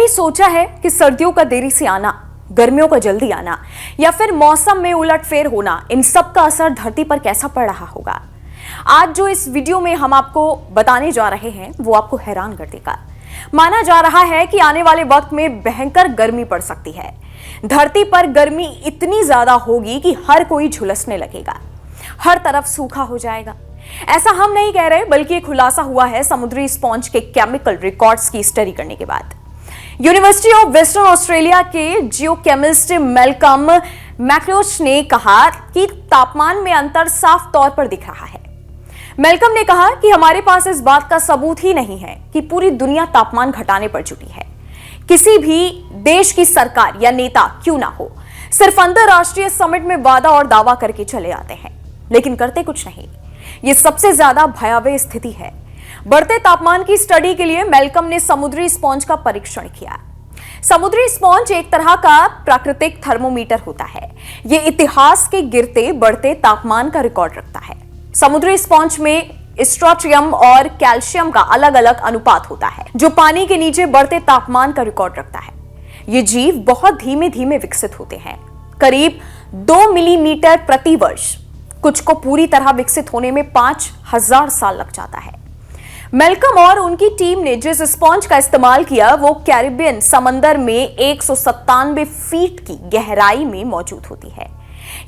कभी सोचा है कि सर्दियों का देरी से आना, गर्मियों का जल्दी आना या फिर मौसम में उलटफेर होना, इन सब का असर धरती पर कैसा पड़ रहा होगा? आज जो इस वीडियो में हम आपको बताने जा रहे हैं वो आपको हैरान कर देगा। माना जा रहा है कि आने वाले वक्त में भयंकर गर्मी पड़ सकती है। धरती पर गर्मी इतनी ज्यादा होगी कि हर कोई झुलसने लगेगा, हर तरफ सूखा हो जाएगा। ऐसा हम नहीं कह रहे, बल्कि खुलासा हुआ है समुद्री स्पॉन्ज के केमिकल रिकॉर्ड्स की स्टडी करने के बाद। यूनिवर्सिटी ऑफ वेस्टर्न ऑस्ट्रेलिया के जियोकेमिस्ट मैल्कम मैक्लोच ने कहा कि तापमान में अंतर साफ तौर पर दिख रहा है। मैल्कम ने कहा कि हमारे पास इस बात का सबूत ही नहीं है कि पूरी दुनिया तापमान घटाने पर जुटी है। किसी भी देश की सरकार या नेता क्यों ना हो, सिर्फ अंतरराष्ट्रीय समिट में वादा और दावा करके चले आते हैं, लेकिन करते कुछ नहीं। यह सबसे ज्यादा भयावह स्थिति है। बढ़ते तापमान की स्टडी के लिए मैल्कम ने समुद्री स्पॉन्ज का परीक्षण किया। समुद्री स्पॉन्ज एक तरह का प्राकृतिक थर्मोमीटर होता है। यह इतिहास के गिरते बढ़ते तापमान का रिकॉर्ड रखता है। समुद्री स्पॉन्ज में स्ट्रोटियम और कैल्शियम का अलग अलग अनुपात होता है, जो पानी के नीचे बढ़ते तापमान का रिकॉर्ड रखता है। ये जीव बहुत धीमे धीमे विकसित होते हैं, करीब 2 मिलीमीटर प्रति वर्ष। कुछ को पूरी तरह विकसित होने में 5000 साल लग जाता है। मैल्कम और उनकी टीम ने जिस स्पॉन्ज का इस्तेमाल किया वो कैरिबियन समंदर में 197 फीट की गहराई में मौजूद होती है।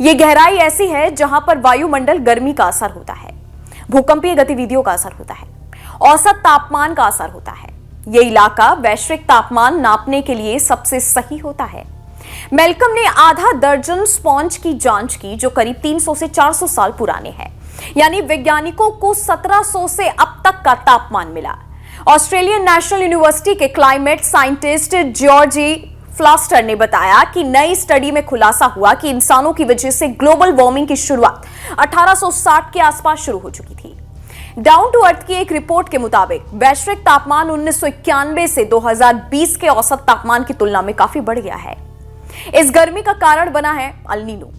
यह गहराई ऐसी है जहां पर वायुमंडल गर्मी का असर होता है, भूकंपीय गतिविधियों का असर होता है, औसत तापमान का असर होता है। यह इलाका वैश्विक तापमान नापने के लिए सबसे सही होता है। मैल्कम ने आधा दर्जन स्पॉन्ज की जांच की जो करीब 300 से 400 साल पुराने हैं, यानी वैज्ञानिकों को 1700 से अब तक का तापमान मिला। ऑस्ट्रेलियन नेशनल यूनिवर्सिटी के क्लाइमेट साइंटिस्ट जॉर्जी फ्लास्टर ने बताया कि नई स्टडी में खुलासा हुआ कि इंसानों की वजह से ग्लोबल वार्मिंग की शुरुआत 1860 के आसपास शुरू हो चुकी थी। डाउन टू अर्थ की एक रिपोर्ट के मुताबिक वैश्विक तापमान 1991 से 2020 के औसत तापमान की तुलना में काफी बढ़ गया है। इस गर्मी का कारण बना है अल नीनो।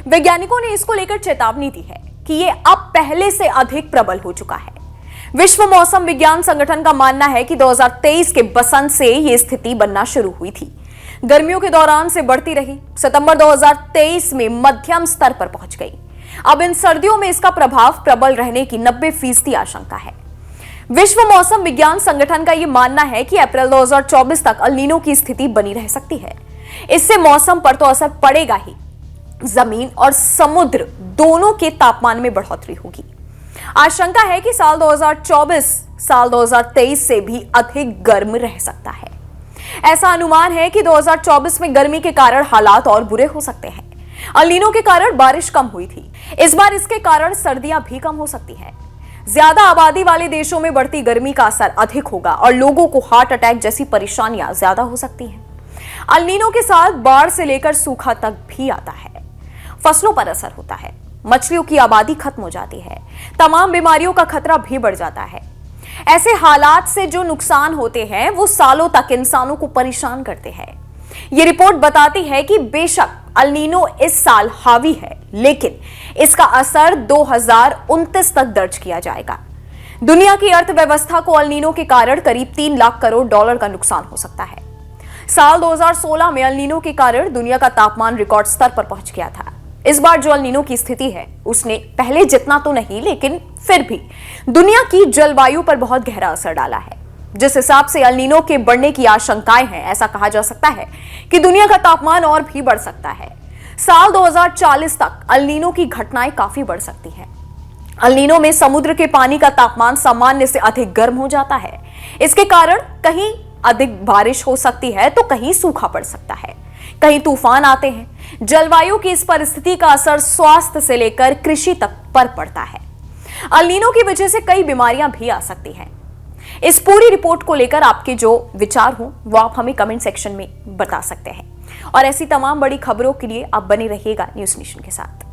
वैज्ञानिकों ने इसको लेकर चेतावनी दी है कि यह अब पहले से अधिक प्रबल हो चुका है। विश्व मौसम विज्ञान संगठन का मानना है कि 2023 के बसंत से यह स्थिति बनना शुरू हुई थी। गर्मियों के दौरान से बढ़ती रही, सितंबर 2023 में मध्यम स्तर पर पहुंच गई। अब इन सर्दियों में इसका प्रभाव प्रबल रहने की 90% आशंका है। विश्व मौसम विज्ञान संगठन का यह मानना है कि अप्रैल 2024 तक अल नीनो की स्थिति बनी रह सकती है। इससे मौसम पर तो असर पड़ेगा ही, जमीन और समुद्र दोनों के तापमान में बढ़ोतरी होगी। आशंका है कि साल 2024 साल 2023 से भी अधिक गर्म रह सकता है। ऐसा अनुमान है कि 2024 में गर्मी के कारण हालात और बुरे हो सकते हैं। अल नीनो के कारण बारिश कम हुई थी, इस बार इसके कारण सर्दियां भी कम हो सकती हैं। ज्यादा आबादी वाले देशों में बढ़ती गर्मी का असर अधिक होगा और लोगों को हार्ट अटैक जैसी परेशानियां ज्यादा हो सकती हैं। अल नीनो के साथ बाढ़ से लेकर सूखा तक भी आता है। फसलों पर असर होता है, मछलियों की आबादी खत्म हो जाती है, तमाम बीमारियों का खतरा भी बढ़ जाता है। ऐसे हालात से जो नुकसान होते हैं वो सालों तक इंसानों को परेशान करते हैं। ये रिपोर्ट बताती है कि बेशक अल नीनो इस साल हावी है, लेकिन इसका असर 2029 तक दर्ज किया जाएगा। दुनिया की अर्थव्यवस्था को अल नीनो के कारण करीब 3 लाख करोड़ डॉलर का नुकसान हो सकता है। साल 2016 में अल नीनो के कारण दुनिया का तापमान रिकॉर्ड स्तर पर पहुंच गया था। इस बार जो अल नीनो की स्थिति है उसने पहले जितना तो नहीं, लेकिन फिर भी दुनिया की जलवायु पर बहुत गहरा असर डाला है। जिस हिसाब से अल नीनो के बढ़ने की आशंकाएं हैं, ऐसा कहा जा सकता है कि दुनिया का तापमान और भी बढ़ सकता है। साल 2040 तक अल नीनो की घटनाएं काफी बढ़ सकती हैं। अल नीनो में समुद्र के पानी का तापमान सामान्य से अधिक गर्म हो जाता है। इसके कारण कहीं अधिक बारिश हो सकती है तो कहीं सूखा पड़ सकता है, कहीं तूफान आते हैं। जलवायु की इस परिस्थिति का असर स्वास्थ्य से लेकर कृषि तक पर पड़ता है। अल नीनो की वजह से कई बीमारियां भी आ सकती हैं। इस पूरी रिपोर्ट को लेकर आपके जो विचार हो वो आप हमें कमेंट सेक्शन में बता सकते हैं। और ऐसी तमाम बड़ी खबरों के लिए आप बने रहिएगा न्यूज़ नेशन के साथ।